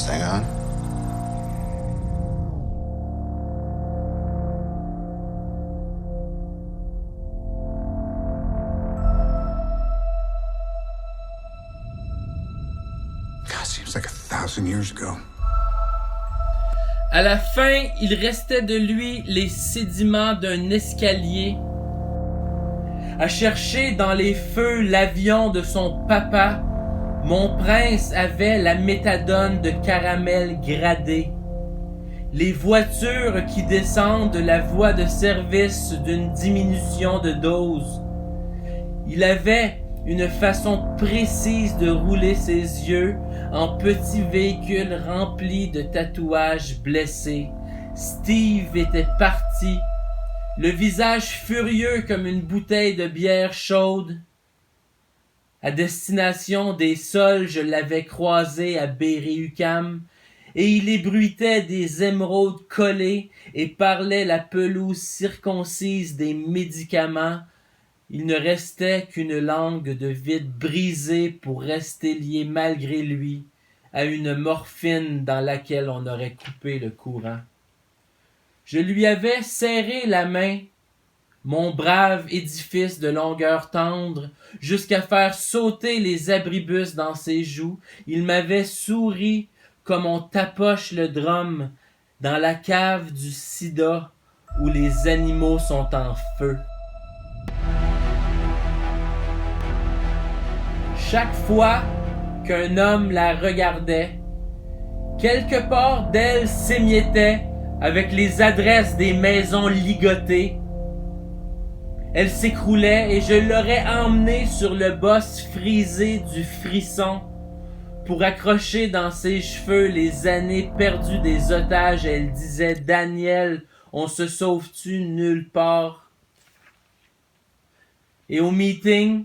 this thing on? God, seems like 1,000 years ago. À la fin, il restait de lui les sédiments d'un escalier. À chercher dans les feux l'avion de son papa, mon prince avait la méthadone de caramel gradé. Les voitures qui descendent la voie de service d'une diminution de dose. Il avait une façon précise de rouler ses yeux en petits véhicules remplis de tatouages blessés. Steve était parti, le visage furieux comme une bouteille de bière chaude. À destination des sols, je l'avais croisé à Berry-UQAM, et il ébruitait des émeraudes collées et parlait la pelouse circoncise des médicaments. Il ne restait qu'une langue de vide brisée pour rester lié malgré lui à une morphine dans laquelle on aurait coupé le courant. Je lui avais serré la main, mon brave édifice de longueur tendre, jusqu'à faire sauter les abribus dans ses joues. Il m'avait souri comme on tapoche le drum dans la cave du sida où les animaux sont en feu. Chaque fois qu'un homme la regardait, quelque part d'elle s'émiettait avec les adresses des maisons ligotées. Elle s'écroulait et je l'aurais emmenée sur le boss frisé du frisson pour accrocher dans ses cheveux les années perdues des otages. Elle disait « Daniel, on se sauve-tu nulle part? » Et au meeting,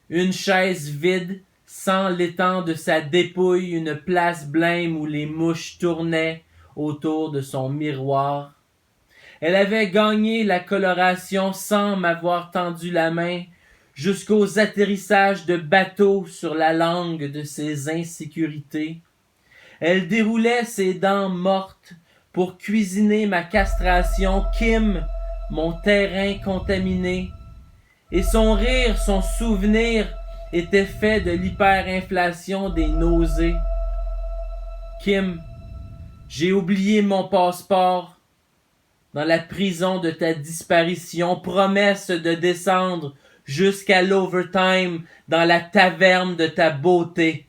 une chaise vide, sans l'étang de sa dépouille, une place blême où les mouches tournaient autour de son miroir. Elle avait gagné la coloration sans m'avoir tendu la main, jusqu'aux atterrissages de bateaux sur la langue de ses insécurités. Elle déroulait ses dents mortes pour cuisiner ma castration, Kim, mon terrain contaminé. Et son rire, son souvenir, était fait de l'hyperinflation des nausées. Kim, j'ai oublié mon passeport dans la prison de ta disparition, promesse de descendre jusqu'à l'overtime dans la taverne de ta beauté.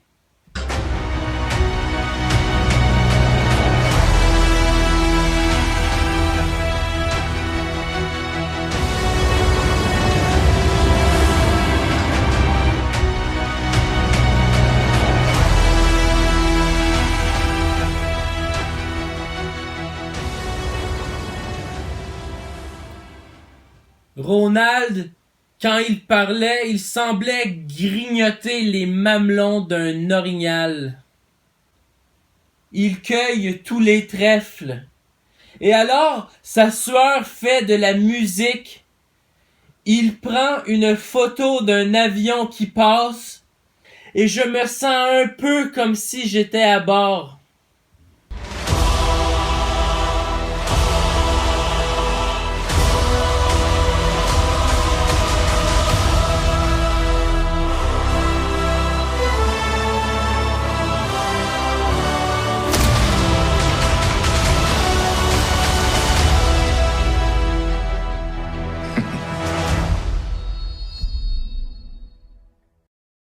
Ronald, quand il parlait, il semblait grignoter les mamelons d'un orignal. Il cueille tous les trèfles. Et alors, sa sueur fait de la musique. Il prend une photo d'un avion qui passe, et je me sens un peu comme si j'étais à bord.